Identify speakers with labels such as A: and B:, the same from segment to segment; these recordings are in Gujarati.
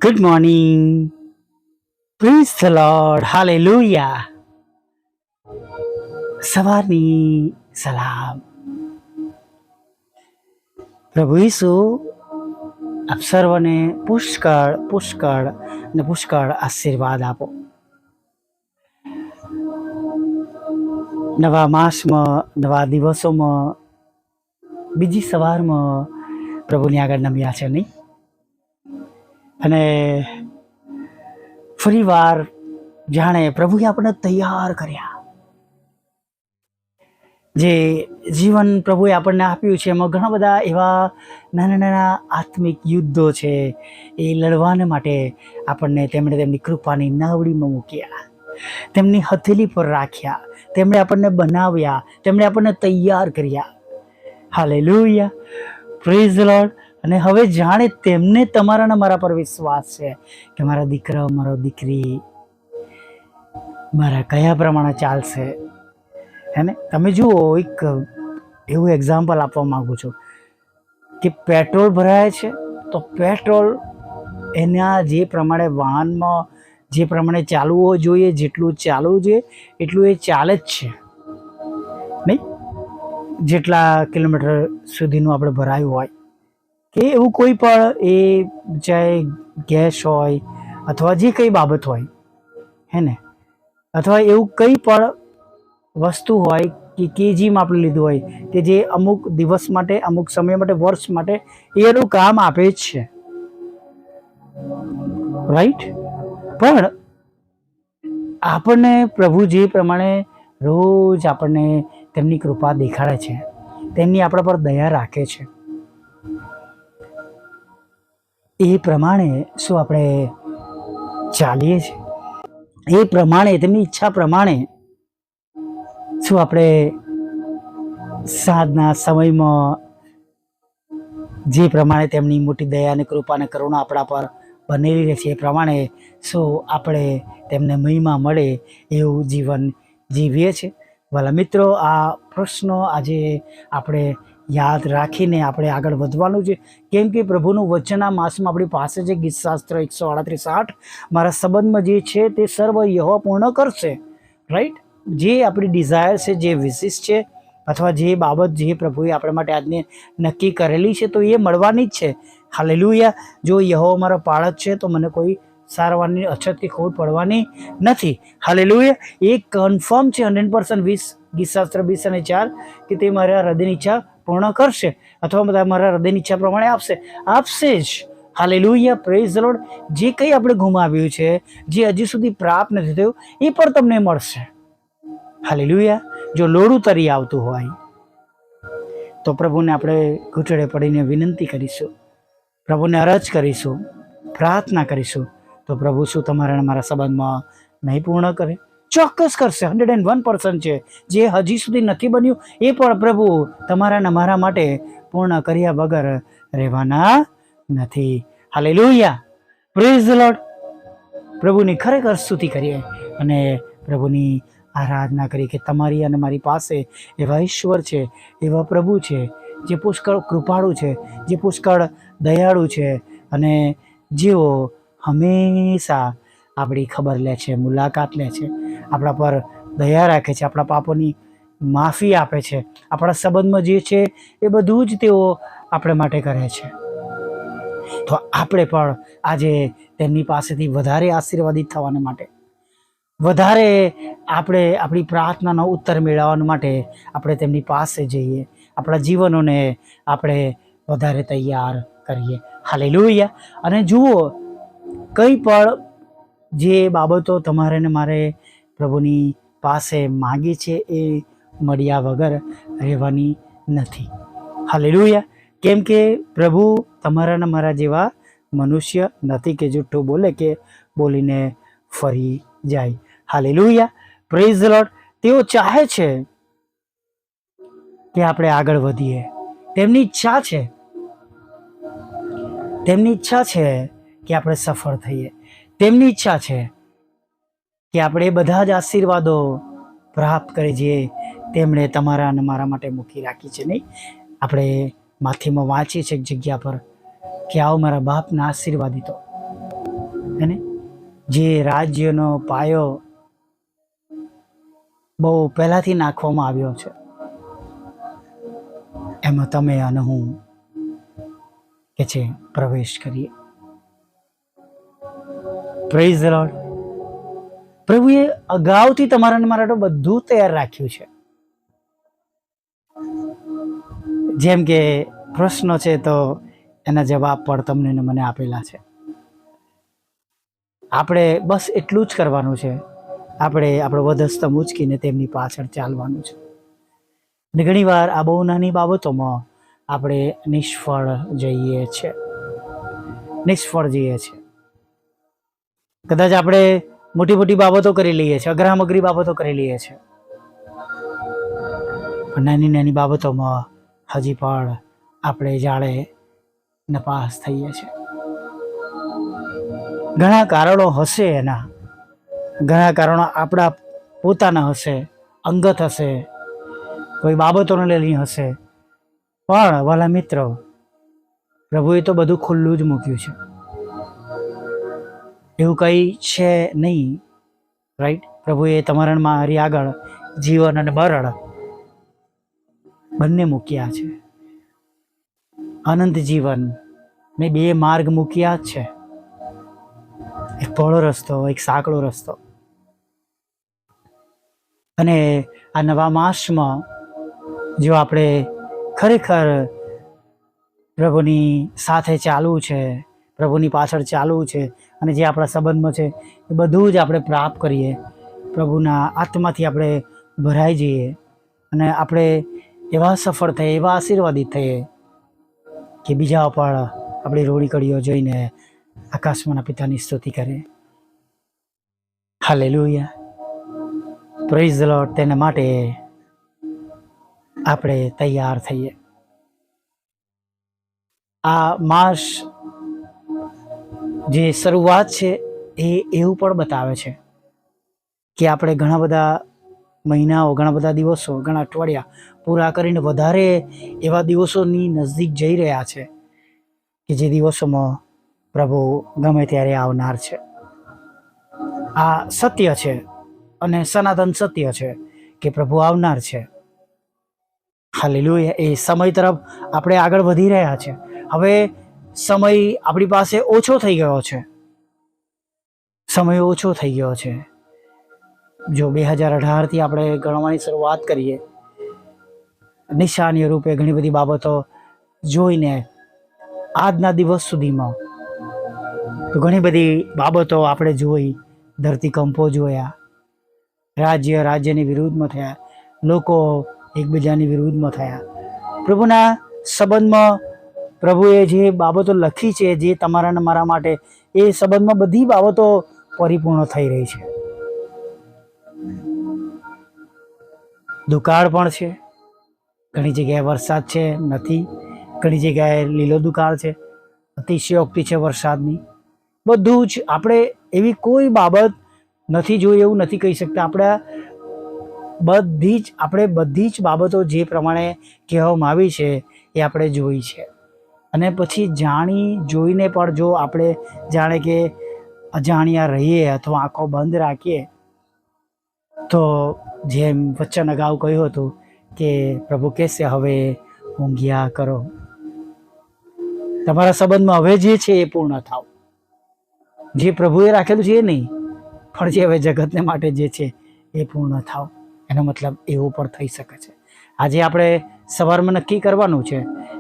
A: Good morning. Praise the Lord. Hallelujah. સવારની સલામ. પ્રભુ ઈસુ આપ સર્વને પુષ્કળ પુષ્કળ અને પુષ્કળ આશીર્વાદ આપો. નવા માસમાં, નવા દિવસોમાં, બીજી સવારમાં પ્રભુની આગળ નમ્યા છે નહીં? અને ફરી વાર જાણે પ્રભુએ આપણને તૈયાર કર્યા. જે જીવન પ્રભુએ આપણને આપ્યું છે એમાં ઘણા બધા એવા નાના નાના આત્મિક યુદ્ધો છે. એ લડવાને માટે આપણને તેમણે તેમની કૃપાની નાવડીમાં મૂક્યા, તેમની હથેલી પર રાખ્યા, તેમણે આપણને બનાવ્યા, તેમણે આપણને તૈયાર કર્યા. Hallelujah, praise the lord. અને હવે જાણે તેમને તમારાના મારા પર વિશ્વાસ છે કે મારા દીકરા, મારો દીકરી મારા કયા પ્રમાણે ચાલશે. હે ને? તમે જુઓ, એક એવું એક્ઝામ્પલ આપવા માગું છું કે પેટ્રોલ ભરાય છે તો પેટ્રોલ એના જે પ્રમાણે વાહનમાં જે પ્રમાણે ચાલવું જોઈએ, જેટલું ચાલવું જોઈએ એટલું એ ચાલે જ છે નહીં? જેટલા કિલોમીટર સુધીનું આપણે ભરાયું હોય કે એવું કોઈ પણ, એ ચાહે ગેસ હોય અથવા જે કંઈ બાબત હોય, હે ને, અથવા એવું કંઈ પણ વસ્તુ હોય કે કેજીમાં આપણે લીધું હોય કે જે અમુક દિવસ માટે, અમુક સમય માટે, વર્ષ માટે એનું કામ આપે જ છે, રાઈટ? પણ આપણને પ્રભુ જે પ્રમાણે રોજ આપણને તેમની કૃપા દેખાડે છે, તેમની આપણા પર દયા રાખે છે, એ પ્રમાણે શું આપણે ચાલીએ છીએ? એ પ્રમાણે, તેમની ઈચ્છા પ્રમાણે શું આપણે સાંજના સમયમાં જે પ્રમાણે તેમની મોટી દયા અને કૃપા અને કરુણા આપણા પર બનેલી રહે છે એ પ્રમાણે શું આપણે તેમને મહિમા મળે એવું જીવન જીવીએ છીએ? વાલા મિત્રો, આ પ્રશ્નો આજે આપણે યાદ રાખીને આપણે આગળ વધવાનું છે. કેમ કે પ્રભુનું વચન આ માસમાં આપણી પાસે છે. ગીતશાસ્ત્ર 138:8, મારા સંબંધમાં જે છે તે સર્વ યહોવા પૂર્ણ કરશે. રાઈટ? જે આપણી ડિઝાયર છે, જે વિશિષ છે, અથવા જે બાબત જે પ્રભુએ આપણા માટે આજને નક્કી કરેલી છે તો એ મળવાની જ છે. હાલેલુયા. જો યહોવા મારો પાળક છે તો મને કોઈ સારવારની અછત કે ખોટ પડવાની નથી. હાલેલુયા. એ કન્ફર્મ છે 100%. ગીતશાસ્ત્ર 20:4 કે તે મારા હૃદયની ઈચ્છા પૂર્ણ કરશે, અથવા મારા હૃદયની ઈચ્છા પ્રમાણે આપશે જ. Hallelujah, praise the lord. જે કંઈ આપણે ગુમાવ્યું છે, જે હજી સુધી પ્રાપ્ત નથી થયું, એ પણ તમને મળશે. હાલેલુયા. જો લોડું તરી આવતું હોય તો પ્રભુને આપણે ઘૂંટડે પડીને વિનંતી કરીશું, પ્રભુને અરજ કરીશું, પ્રાર્થના કરીશું, તો પ્રભુ શું તમારા મારા સંબંધમાં નહીં પૂર્ણ કરે? ચોક્કસ કરશે. 101% છે. જે હજી સુધી નથી બન્યું એ પણ પ્રભુ તમારા મારા માટે પૂર્ણ કર્યા વગર રહેવાના નથી. Hallelujah, praise the lord. પ્રભુની ખરેખર સ્તુતિ કરીએ અને પ્રભુની આરાધના કરી કે તમારી અને મારી પાસે એવા ઈશ્વર છે, એવા પ્રભુ છે, જે પુષ્કળ કૃપાળુ છે, જે પુષ્કળ દયાળુ છે, અને જેઓ હંમેશા આપણી ખબર લે છે, મુલાકાત લે છે, આપણા પર દયા રાખે છે, આપણા પાપોની માફી આપે છે, આપણા સંબંધમાં જે છે એ બધું જ તેઓ આપણે માટે કરે છે. તો આપણે પણ આજે તેમની પાસેથી વધારે આશીર્વાદિત થવાને માટે, વધારે આપણે આપણી પ્રાર્થનાનો ઉત્તર મેળવવા માટે આપણે તેમની પાસે જઈએ, આપણા જીવનોને આપણે વધારે તૈયાર કરીએ. હાલેલુયા. અને જુઓ, કંઈ પણ જે બાબતો તમારે ને મારે પ્રભુની પાસે માગી છે એ મળ્યા વગર રહેવાની નથી. હાલેલુયા. કેમ કે પ્રભુ તમારા ને મારા જેવા મનુષ્ય નથી કે જૂઠું બોલે કે બોલીને ફરી જાય. Hallelujah, praise the lord. તેઓ ચાહે છે કે આપણે આગળ વધીએ. તેમની ઈચ્છા છે કે આપણે સફળ થઈએ. તેમની ઈચ્છા છે કે આપણે બધા જ આશીર્વાદો પ્રાપ્ત કરી જઈએ તેમણે તમારા અને મારા માટે મૂકી રાખી છે. નહીં? આપણે માથીમાં વાંચીએ છીએ એક જગ્યા પર કે આવો મારા બાપના આશીર્વાદિતો, એને જે રાજ્યનો પાયો બહુ પહેલાથી નાખવામાં આવ્યો છે, એમાં તમે અને હું કે છે પ્રવેશ કરીએ. Praise the lord. પ્રભુએ અગાઉથી તમારા અને મારા બધું તૈયાર રાખ્યું છે. જેમ કે પ્રશ્નો છે તો એના જવાબ પણ તમને ને મને આપેલા છે. આપણે બસ એટલું જ કરવાનું છે. આપણે આપણો વધસ્તંભ ઉચકીને તેમની પાછળ ચાલવાનું છે. ને ઘણી વાર આ બહુ નાની બાબતોમાં આપણે નિષ્ફળ જઈએ છીએ. કદાચ આપણે મોટી મોટી બાબતો કરી લઈએ છીએ, અઘરામઘરી બાબતો કરી લઈએ છીએ, પણ નાની નાની બાબતોમાં હજી પણ આપણે જાળે નપાસ થઈએ છીએ. ઘણા કારણો હશે, ઘણા કારણો આપણા પોતાના હશે, અંગત હશે, કોઈ બાબતોને લઈને હશે. પણ વાલા મિત્રો, પ્રભુએ તો બધું ખુલ્લું જ મૂક્યું છે. એવું કંઈ છે નહીં, રાઈટ? પ્રભુએ તમારા મારી આગળ જીવન અને મરણ બંને મૂક્યા છે. અનંત જીવન મેં 2 માર્ગ મૂક્યા જ છે, એક પહોળો રસ્તો, એક સાંકડો રસ્તો. અને આ નવા માસમાં જો આપણે ખરેખર પ્રભુની સાથે ચાલવું છે, પ્રભુની પાછળ ચાલવું છે, અને જે આપણા સંબંધમાં છે એ બધું જ આપણે પ્રાપ્ત કરીએ, પ્રભુના આત્માથી આપણે ભરાઈ જઈએ, અને આપણે એવા સફળ થઈએ, એવા આશીર્વાદિત થઈએ કે બીજા પણ આપણી રોડી કડીઓ જોઈને આકાશમાંના પિતાની સ્તુતિ કરે. હાલેલુયા. Praise the lord. તેના માટે આપણે તૈયાર થઈએ. આ માસ જે શરૂઆત છે એ એવું પણ બતાવે છે કે આપણે ઘણા બધા મહિનાઓ, ઘણા બધા દિવસો, ઘણા અઠવાડિયા પૂરા કરીને વધારે એવા દિવસોની નજદીક જઈ રહ્યા છે કે જે દિવસોમાં પ્રભુ ગમે ત્યારે આવનાર છે. આ સત્ય છે અને સનાતન સત્ય છે કે પ્રભુ આવનાર છે. હાલેલુયા. એ સમય તરફ આપણે આગળ વધી રહ્યા છે. હવે સમય આપણી પાસે ઓછો થઈ ગયો છે. સમય ઓછો થઈ ગયો છે. જો 2018થી આપણે ગણવાની શરૂઆત કરીએ, નિશાનીય રૂપે ઘણી બધી બાબતો જોઈને આજના દિવસ સુધીમાં તો ઘણી બધી બાબતો આપણે જોઈ. ધરતીકંપો જોયા, રાજ્યની વિરુદ્ધમાં થયા, લોકો એકબીજાની વિરુદ્ધમાં થયા. પ્રભુના સંબંધમાં પ્રભુએ જે બાબતો લખી છે, જે તમારા અને મારા માટે, એ સંબંધમાં બધી બાબતો પરિપૂર્ણ થઈ રહી છે. દુકાળ પણ છે, ઘણી જગ્યાએ વરસાદ છે, નથી. ઘણી જગ્યાએ લીલો દુકાળ છે, અતિશયોક્તિ છે વરસાદની. બધું જ આપણે એવી કોઈ બાબત નથી જોઈ એવું નથી કહી શકતા. આપણે બધી જ બાબતો જે પ્રમાણે કહેવામાં આવી છે એ આપણે જોઈ છે. અને પછી જાણી જોઈને પણ જો આપણે જાણે કે અજાણ્યા રહીએ અથવા આંખો બંધ રાખીએ તો જેમ વચન અગાઉ કહ્યું હતું કે પ્રભુ કહેશે, હવે ઊંઘ્યા કરો. તમારા સંબંધમાં હવે જે છે એ પૂર્ણ થાવ. જે પ્રભુએ રાખેલું છે એ નહીં, પણ જે હવે જગતને માટે જે છે એ પૂર્ણ થાવ. એનો મતલબ એવું પણ થઈ શકે છે. આજે આપણે સવારમાં નક્કી કરવાનું છે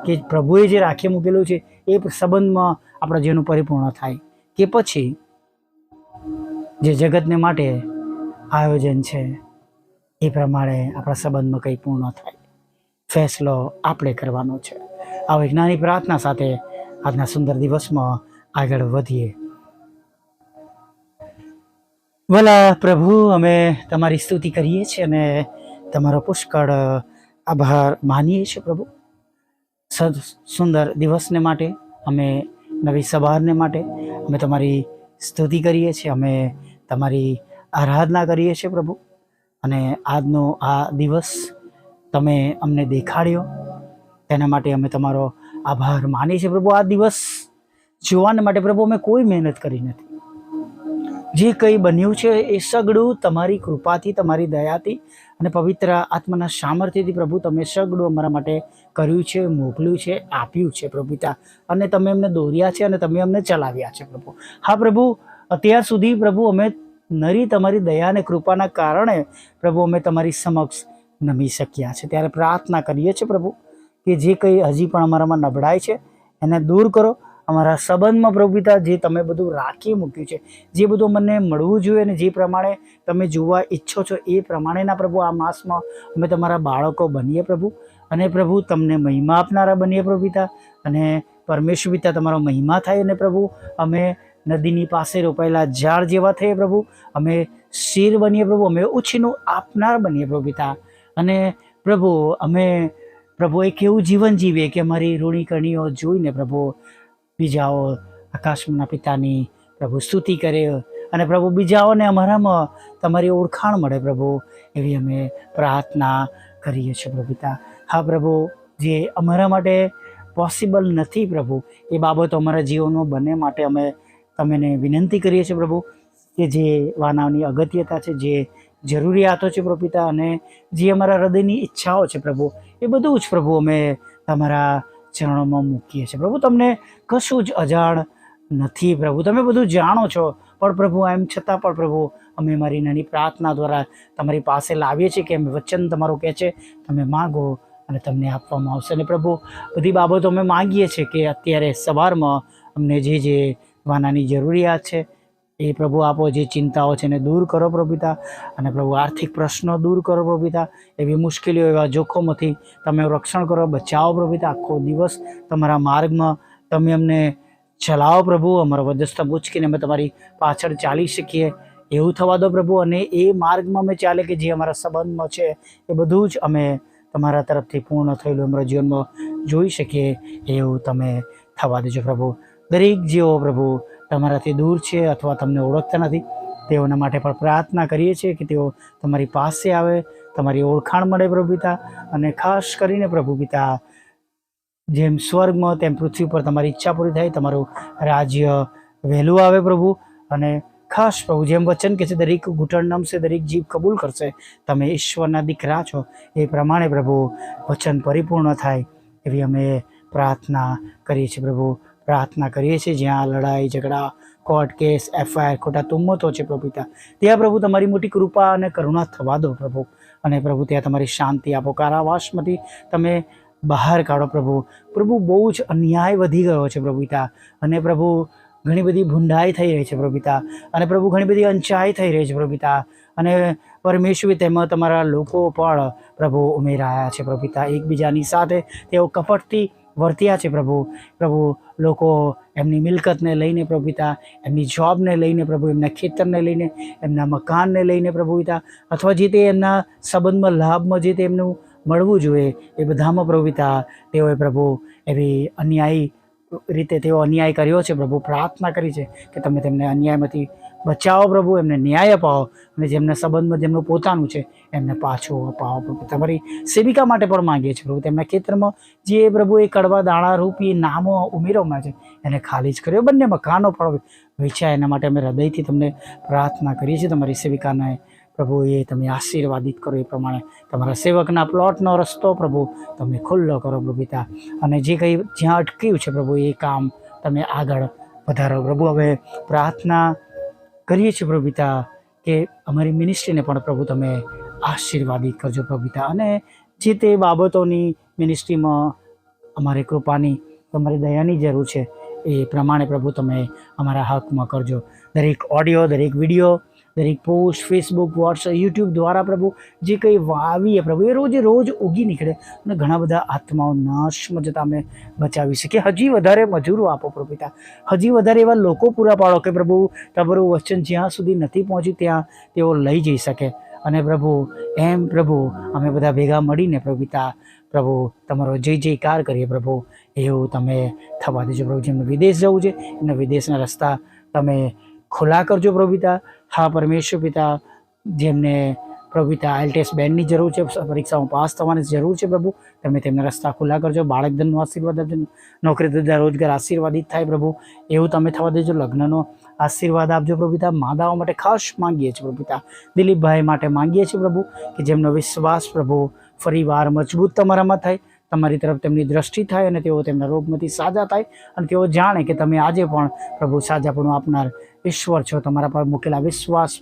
A: કે પ્રભુએ જે રાખી મૂકેલું છે એ સંબંધમાં આપણા જીવનનું પરિપૂર્ણ થાય, કે પછી જે જગતને માટે આયોજન છે એ પ્રમાણે આપણા સંબંધમાં કંઈ પૂર્ણ થાય. ફેસલો આપણે કરવાનો છે. આ એક નાની પ્રાર્થના સાથે આજના સુંદર દિવસમાં આગળ વધીએ. ભલા પ્રભુ, અમે તમારી સ્તુતિ કરીએ છીએ અને તમારો પુષ્કળ આભાર માનીએ છીએ પ્રભુ. સુંદર દિવસને માટે, અમે નવી સવારને માટે અમે તમારી સ્તુતિ કરીએ છીએ, અમે તમારી આરાધના કરીએ છીએ પ્રભુ. અને આજનો આ દિવસ તમે અમને દેખાડ્યો તેના માટે અમે તમારો આભાર માનીએ છીએ પ્રભુ. આ દિવસ જોવાને માટે પ્રભુ અમે કોઈ મહેનત કરી નથી, જે કંઈ બન્યું છે એ સગડું તમારી કૃપાથી, તમારી દયાથી અને પવિત્ર આત્માના સામર્થ્યથી પ્રભુ તમે સગડું અમારા માટે કર્યું છે, મોકલ્યું છે, આપ્યું છે પ્રભુ પિતા. અને તમે એમને દોર્યા છે અને તમે અમને ચલાવ્યા છે પ્રભુ. હા પ્રભુ, અત્યાર સુધી પ્રભુ અમે નરી તમારી દયા અને કૃપાના કારણે પ્રભુ અમે તમારી સમક્ષ નમી શક્યા છે. ત્યારે પ્રાર્થના કરીએ છીએ પ્રભુ કે જે કંઈ હજી પણ અમારામાં નબળાઈ છે એને દૂર કરો. અમારા સંબંધમાં પ્રભુ પિતા જે તમે બધું રાખી મૂક્યું છે, જે બધું મને મળવું જોઈએ અને જે પ્રમાણે તમે જોવા ઈચ્છો છો એ પ્રમાણેના પ્રભુ આ માસમાં અમે તમારા બાળકો બનીએ પ્રભુ. અને પ્રભુ તમને મહિમા આપનારા બનીએ પ્રભુ પિતા. અને પરમેશ્વર પિતા તમારો મહિમા થાય અને પ્રભુ અમે નદીની પાસે રોપાયેલા ઝાડ જેવા થઈએ પ્રભુ. અમે શીર બનીએ પ્રભુ, અમે ઉછીનું આપનાર બનીએ પ્રભુ પિતા. અને પ્રભુ અમે પ્રભુ એક એવું જીવન જીવીએ કે અમારી ઋણી કરણીઓ જોઈને પ્રભુ બીજાઓ આકાશના પિતાની પ્રભુ સ્તુતિ કરે અને પ્રભુ બીજાઓને અમારામાં તમારી ઓળખાણ મળે પ્રભુ. એવી અમે પ્રાર્થના કરીએ છીએ પ્રભુ પિતા. હા પ્રભુ, જે અમારા માટે પોસિબલ નથી પ્રભુ એ બાબતો અમારા જીવનમાં બને માટે અમે તમને વિનંતી કરીએ છીએ પ્રભુ કે જે વાનાઓની અગત્યતા છે, જે જરૂરિયાતો છે પ્રભુ પિતા, અને જે અમારા હૃદયની ઈચ્છાઓ છે પ્રભુ, એ બધું જ પ્રભુ અમે તમારા ચરણોમાં મૂકીએ છીએ પ્રભુ. તમને કશું જ અજાણ નથી પ્રભુ, તમે બધું જાણો છો. પણ પ્રભુ એમ છતાં પણ પ્રભુ અમે મારી નાની પ્રાર્થના દ્વારા તમારી પાસે લાવીએ છીએ કે અમે વચન તમારું કહે છે તમે માગો અને તમને આપવામાં આવશે. અને પ્રભુ બધી બાબતો અમે માગીએ છીએ કે અત્યારે સવારમાં અમને જે વાનાની જરૂરિયાત છે એ પ્રભુ આપો. જે ચિંતાઓ છે એને દૂર કરો પ્રભુ પિતા. અને પ્રભુ આર્થિક પ્રશ્નો દૂર કરો પ્રભુ પિતા. એવી મુશ્કેલીઓ, એવા જોખમોથી તમે રક્ષણ કરો, બચાવો પ્રભુ પિતા. આખો દિવસ તમારા માર્ગમાં તમે અમને ચલાવો પ્રભુ. અમારો વધસ્તંભ ઉચકીને અમે તમારી પાછળ ચાલી શકીએ એવું થવા દો પ્રભુ. અને એ માર્ગમાં અમે ચાલે કે જે અમારા સંબંધમાં છે એ બધું જ અમે તમારા તરફથી પૂર્ણ થયેલું અમારા જીવનમાં જોઈ શકીએ એવું તમે થવા દેજો પ્રભુ. દરેક જેઓ પ્રભુ તમારાથી દૂર છે અથવા તમને ઓળખતા નથી તેઓના માટે પણ પ્રાર્થના કરીએ છીએ કે તેઓ તમારી પાસે આવે, તમારી ઓળખાણ મળે પ્રભુ પિતા. અને ખાસ કરીને પ્રભુ પિતા, જેમ સ્વર્ગમાં તેમ પૃથ્વી પર તમારી ઈચ્છા પૂરી થાય, તમારું રાજ્ય વહેલું આવે પ્રભુ. અને ખાસ પ્રભુ જેમ વચન કે છે દરેક ઘૂંટણ નમશે, દરેક જીભ કબૂલ કરશે તમે ઈશ્વરના દીકરા છો, એ પ્રમાણે પ્રભુ વચન પરિપૂર્ણ થાય એવી અમે પ્રાર્થના કરીએ છીએ પ્રભુ. પ્રાર્થના કરીએ છીએ જ્યાં લડાઈ ઝઘડા, કોર્ટ કેસ, FIR, ખોટા તુમ્મતો છે પ્રભુ પિતા, ત્યાં પ્રભુ તમારી મોટી કૃપા અને કરુણા થવા દો પ્રભુ. અને પ્રભુ ત્યાં તમારી શાંતિ આપો. કારાવાસમાંથી તમે બહાર કાઢો પ્રભુ. પ્રભુ બહુ જ અન્યાય વધી ગયો છે પ્રભુ પિતા. અને પ્રભુ ઘણી બધી ભૂંડાઈ થઈ રહી છે પ્રભુ પિતા. અને પ્રભુ ઘણી બધી અંચાઈ થઈ રહી છે પ્રભુ પિતા. અને પરમેશ્વર તેમાં તમારા લોકો પણ પ્રભુ ઉમેરાયા છે પ્રભુ પિતા. એકબીજાની સાથે તેઓ કપટથી વર્ત્યા છે પ્રભુ. પ્રભુ લોકો એમની મિલકતને લઈને પ્રભુ પિતા, એમની જોબને લઈને પ્રભુ, એમના ખેતરને લઈને, એમના મકાનને લઈને પ્રભુ પિતા, અથવા જે તે એમના સંબંધમાં લાભમાં જે તે એમનું મળવું જોઈએ એ બધામાં પ્રભુ પિતા તેઓએ પ્રભુ એવી અન્યાયી રીતે તેઓ અન્યાય કર્યો છે પ્રભુ. પ્રાર્થના કરી છે કે તમે તેમને અન્યાયમાંથી બચાવો પ્રભુ, એમને ન્યાય અપાવો. અને જેમના સંબંધમાં જેમનું પોતાનું છે એમને પાછું અપાવો પ્રભુ. તમારી સેવિકા માટે પણ માંગીએ છીએ પ્રભુ. તેમના ખેતરમાં જે પ્રભુ એ કડવા દાણા રૂપી નામો ઉમેરવામાં છે એને ખાલી જ કર્યો. બંને મકાનો પણ વેચાય એના માટે અમે હૃદયથી તમને પ્રાર્થના કરીએ છીએ. તમારી સેવિકાને પ્રભુ એ તમે આશીર્વાદિત કરો. એ પ્રમાણે તમારા સેવકના પ્લોટનો રસ્તો પ્રભુ તમે ખુલ્લો કરો પ્રભુ પિતા. અને જે કંઈ જ્યાં અટક્યું છે પ્રભુ એ કામ તમે આગળ વધારો પ્રભુ. હવે પ્રાર્થના કરીએ છીએ પ્રભુ પિતા કે અમારી મિનિસ્ટ્રીને પણ પ્રભુ તમે આશીર્વાદિત કરજો પ્રભુ પિતા. અને જે તે બાબતોની મિનિસ્ટ્રીમાં અમારી કૃપાની, તમારી દયાની જરૂર છે એ પ્રમાણે પ્રભુ તમે અમારા હકમાં કરજો. દરેક ઓડિયો, દરેક વિડીયો, દરેક પોસ્ટ ફેસબુક, વોટ્સઅપ, યુટ્યુબ દ્વારા પ્રભુ જે કંઈ વાવીએ પ્રભુ એ રોજે રોજ ઉગી નીકળે અને ઘણા બધા આત્માઓ નાશમાં જતાં અમે બચાવી શકીએ. હજી વધારે મજૂરો આપો પ્રભુ પિતા. હજી વધારે એવા લોકો પૂરા પાડો કે પ્રભુ તમારું વચન જ્યાં સુધી નથી પહોંચ્યું ત્યાં તેઓ લઈ જઈ શકે. અને પ્રભુ એમ પ્રભુ અમે બધા ભેગા મળીને પ્રભુ પિતા પ્રભુ તમારો જય જયકાર કરીએ પ્રભુ. એવું તમે થવા દેજો પ્રભુ. જેમને વિદેશ જવું છે એમના વિદેશના રસ્તા તમે ખુલ્લા કરજો પ્રભુ પિતા. હા પરમેશ્વર પિતા, જેમને પ્રભુ પિતા IELTS બેન્ડની જરૂર છે, પરીક્ષામાં પાસ થવાની જરૂર છે પ્રભુ. તમે તેમના રસ્તા ખુલ્લા કરજો, બાળક ધનનો આશીર્વાદ આપજો, નોકરી ધંધા રોજગાર આશીર્વાદિત થાય પ્રભુ, એવું તમે થવા દેજો. લગ્નનો આશીર્વાદ આપજો પ્રભુ પિતા. માદાઓ માટે ખાસ માંગીએ છીએ પ્રભુ પિતા, દિલીપભાઈ માટે માંગીએ છીએ પ્રભુ, કે જેમનો વિશ્વાસ પ્રભુ ફરીવાર મજબૂત તમારામાં થાય, તમારી તરફ તેમની દ્રષ્ટિ થાય અને તેઓ તેમના રોગમાંથી સાજા થાય અને તેઓ જાણે કે તમે આજે પણ પ્રભુ સાજાપણું આપનાર ઈશ્વર છો. તમારા પર મૂકેલા વિશ્વાસ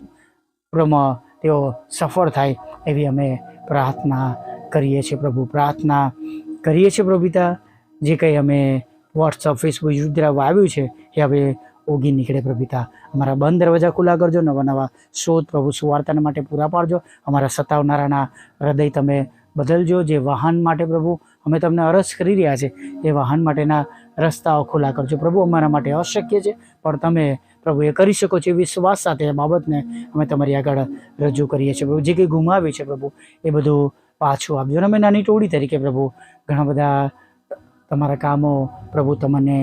A: પ્રમાણે તેઓ સફળ થાય એવી અમે પ્રાર્થના કરીએ છીએ પ્રભુ, પ્રાર્થના કરીએ છીએ પ્રભુ પિતા. જે કંઈ અમે વોટ્સઅપ, ફેસબુક, યુટ્યુબ આવ્યું છે એ હવે ઓગી નીકળે પ્રભુ પિતા. અમારા બંધ દરવાજા ખુલ્લા કરજો, નવા નવા શોધ પ્રભુ સુવાર્તાના માટે પૂરા પાડજો. અમારા સતાવનારાના હૃદય તમે બદલજો. જે વાહન માટે પ્રભુ અમે તમને અરજ કરી રહ્યા છે એ વાહન માટેના રસ્તાઓ ખુલ્લા કરજો પ્રભુ. અમારા માટે અશક્ય છે પણ તમે પ્રભુ એ કરી શકો છો, એ વિશ્વાસ સાથે એ બાબતને અમે તમારી આગળ રજૂ કરીએ છીએ પ્રભુ. જે કંઈ ગુમાવ્યું છે પ્રભુ એ બધું પાછું આપજો. અને અમે નાની ટોળી તરીકે પ્રભુ ઘણા બધા તમારા કામો પ્રભુ તમને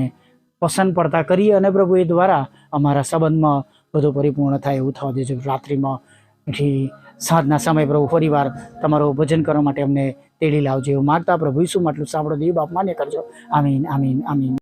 A: પસંદ પડતા કરીએ અને પ્રભુ એ દ્વારા અમારા સંબંધમાં બધું પરિપૂર્ણ થાય એવું થવા દેજો. રાત્રિમાં સાંજના સમય પ્રભુ ફરીવાર તમારું ભજન કરવા માટે અમને તેડી લાવજો એવું માગતા પ્રભુ ઈસુ માટલું સાંભળો દેવ બાપ માન્ય કરજો. આમીન, આમીન, આમીન.